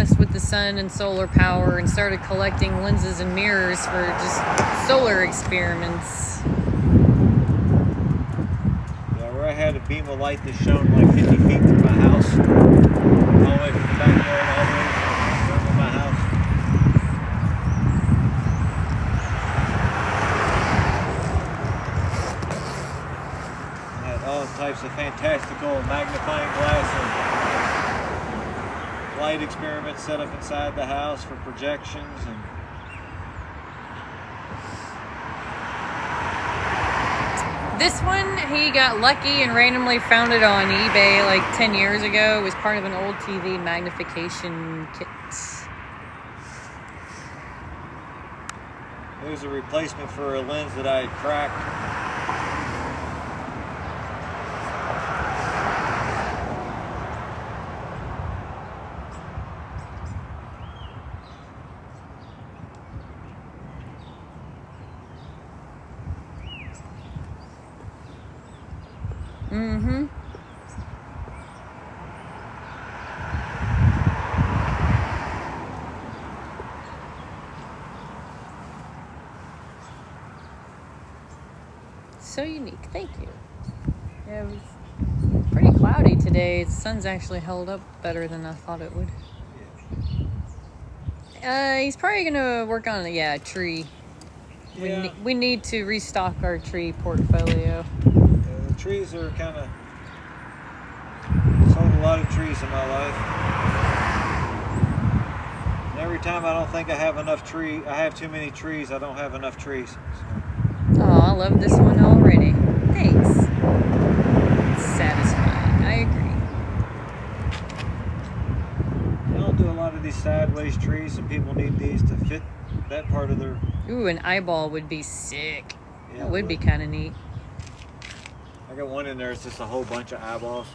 obsessed with the sun and solar power and started collecting lenses and mirrors for just solar experiments. Yeah, where I had a beam of light that shone like 50 feet from my house, all the way from the backyard, all the way from my house. I had all types of fantastical magnifying glass and light experiments set up inside the house for projections. And this one, he got lucky and randomly found it on eBay like 10 years ago. It was part of an old TV magnification kit. it was a replacement for a lens that I had cracked. Mm-hmm. So unique. Thank you. Yeah, it was pretty cloudy today. The sun's actually held up better than I thought it would. He's probably gonna work on a tree. Yeah. We need to restock our tree portfolio. The trees are kind of sold a lot of trees in my life. And every time I don't think I have enough I have too many trees, I don't have enough trees. So. Oh, I love this one already. Thanks. It's satisfying. I agree. I don't do a lot of these sideways trees, and people need these to fit that part of their... Ooh, an eyeball would be sick. Yeah, That would be kind of neat. I got one in there, it's just a whole bunch of eyeballs.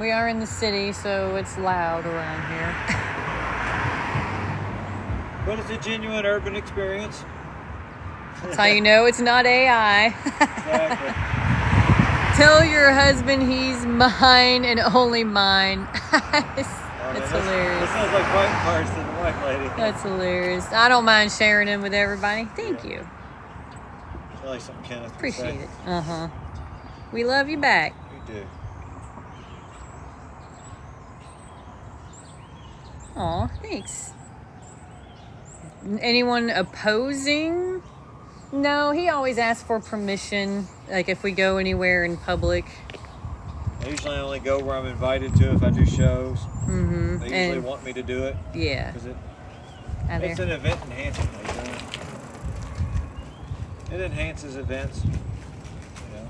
We are in the city, so it's loud around here. But it's a genuine urban experience. That's how you know it's not AI. Exactly. Tell your husband he's mine and only mine. That's hilarious. This sounds like fighting cards to the white lady. That's hilarious. I don't mind sharing them with everybody. Thank you. I like something Kenneth would Appreciate say. it. Uh-huh. We love you back. We do. Aw, thanks. Anyone opposing? No, he always asks for permission, like if we go anywhere in public. I usually only go where I'm invited to if I do shows. Mm-hmm. They usually want me to do it. Yeah. Because Out it's there. an event enhancing. It enhances events. You know.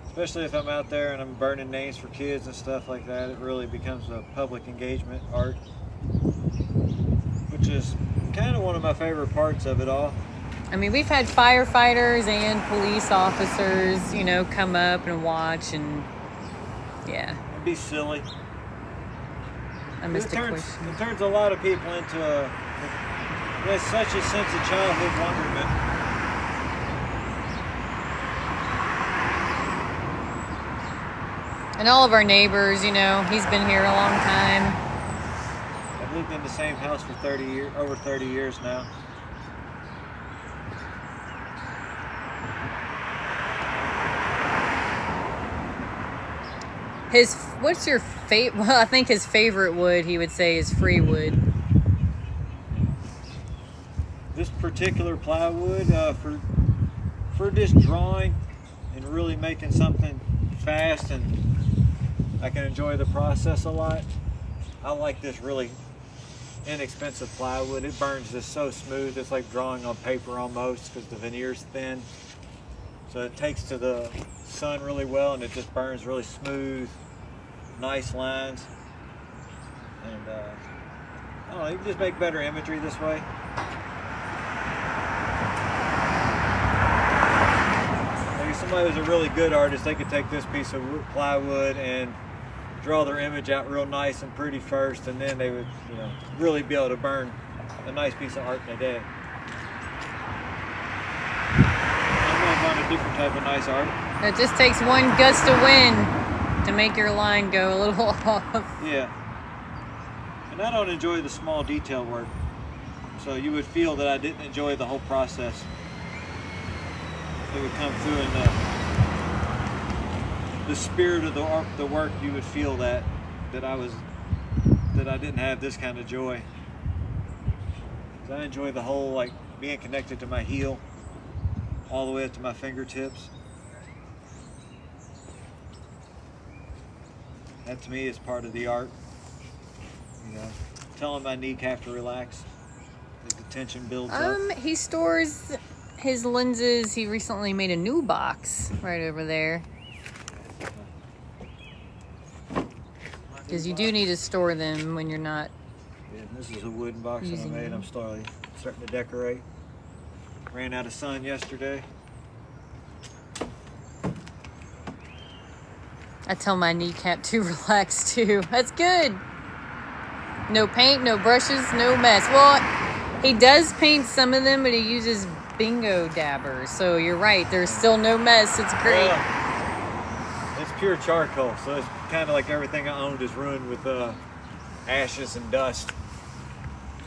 Especially if I'm out there and I'm burning names for kids and stuff like that, it really becomes a public engagement art, which is kind of one of my favorite parts of it all. I mean, we've had firefighters and police officers, you know, come up and watch, and yeah. It'd be silly. I missed It the turns, question. it turns a lot of people into there's such a sense of childhood wonderment. And all of our neighbors, you know, he's been here a long time. I've lived in the same house for over 30 years now. What's your favorite? Well, I think his favorite wood, he would say, is free wood. This particular plywood, for just drawing and really making something fast and I can enjoy the process a lot, I like this really inexpensive plywood. It burns just so smooth. It's like drawing on paper almost because the veneer's thin. So it takes to the sun really well and it just burns really smooth, nice lines. And I don't know, you can just make better imagery this way. Maybe somebody who's a really good artist, they could take this piece of plywood and draw their image out real nice and pretty first, and then they would, you know, really be able to burn a nice piece of art in a day. different type of nice art. It just takes one gust of wind to make your line go a little off. Yeah. And I don't enjoy the small detail work. So you would feel that I didn't enjoy the whole process. It would come through in the spirit of the work. You would feel that I didn't have this kind of joy. 'Cause I enjoy the whole, like, being connected to my heel all the way up to my fingertips. That to me is part of the art. You know, telling my kneecap to relax as the tension builds up. He stores his lenses. He recently made a new box right over there. Because you do need to store them when you're not. Yeah, this is a wooden box that I made. I'm starting to decorate. Ran out of sun yesterday. I tell my kneecap to relax too. That's good. No paint, no brushes, no mess. Well, he does paint some of them, but he uses bingo dabbers. So you're right. There's still no mess. It's great. Well, it's pure charcoal, so it's kind of like everything I owned is ruined with ashes and dust.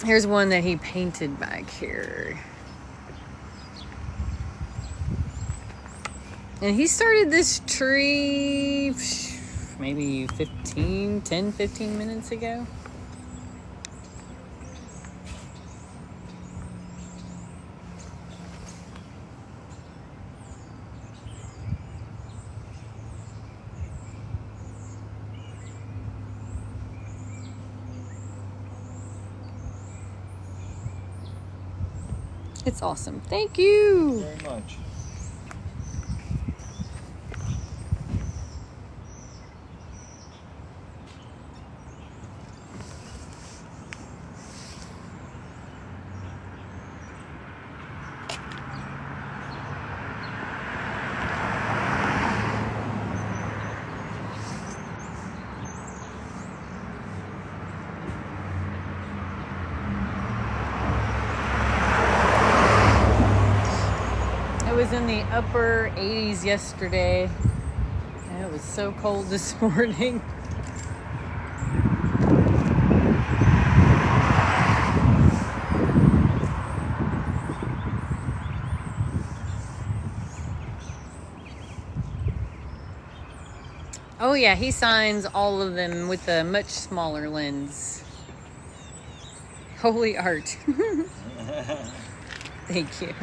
Here's one that he painted back here. And he started this tree maybe 10, 15 minutes ago. It's awesome. Thank you. Very much. It was in the upper 80s yesterday, and it was so cold this morning. Oh yeah, he signs all of them with a much smaller lens. Holy art. Thank you.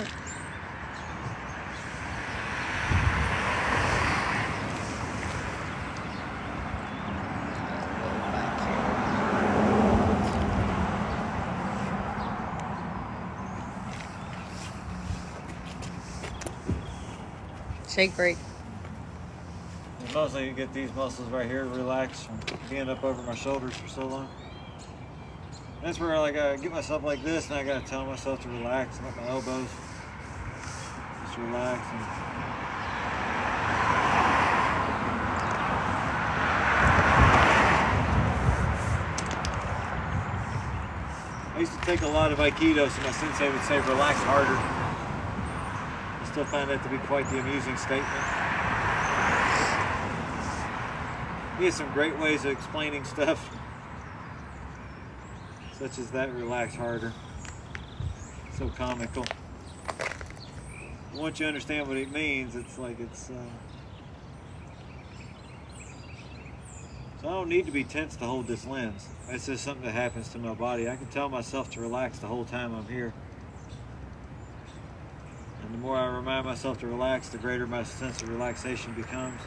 Shake break. Mostly you get these muscles right here relaxed from being up over my shoulders for so long. That's where like I get myself like this and I gotta tell myself to relax and let my elbows just relax. I used to take a lot of Aikido, so my sensei would say relax harder. I still find that to be quite the amusing statement. He has some great ways of explaining stuff, such as that relax harder. So comical. Once you understand what it means, it's like so I don't need to be tense to hold this lens. That's just something that happens to my body. I can tell myself to relax the whole time I'm here. And the more I remind myself to relax, the greater my sense of relaxation becomes.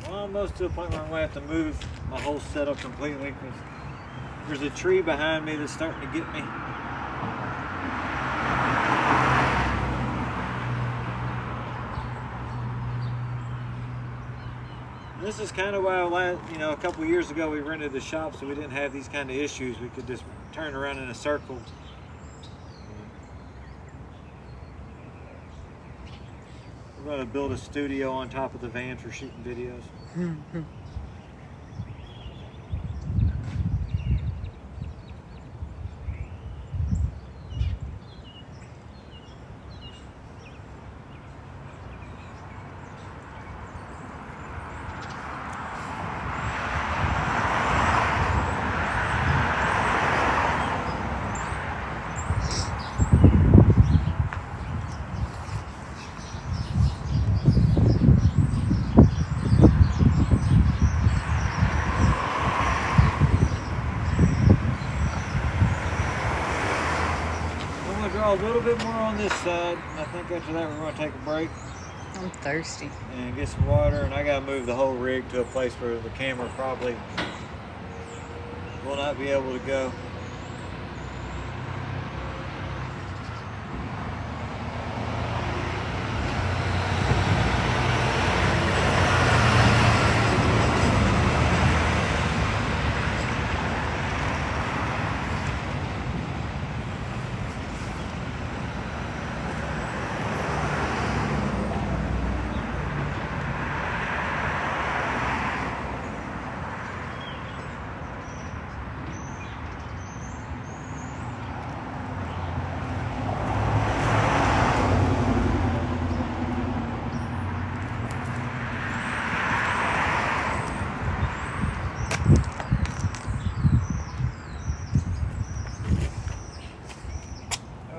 Almost to the point where I'm going to have to move my whole setup completely because there's a tree behind me that's starting to get me. And this is kind of why a couple years ago we rented a shop so we didn't have these kind of issues. We could just turn around in a circle. We're going to build a studio on top of the van for shooting videos. A little bit more on this side. I think after that we're going to take a break. I'm thirsty. And get some water, and I got to move the whole rig to a place where the camera probably will not be able to go.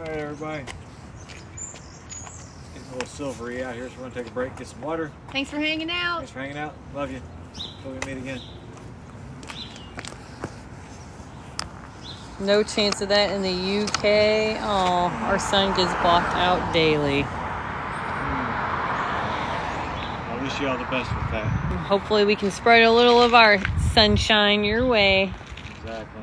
Everybody, getting a little silvery out here, so we're gonna take a break, get some water. Thanks for hanging out. Thanks for hanging out. Love you. Till we meet again. No chance of that in the UK. Oh, our sun gets blocked out daily. I wish you all the best with that. Hopefully we can spread a little of our sunshine your way. Exactly.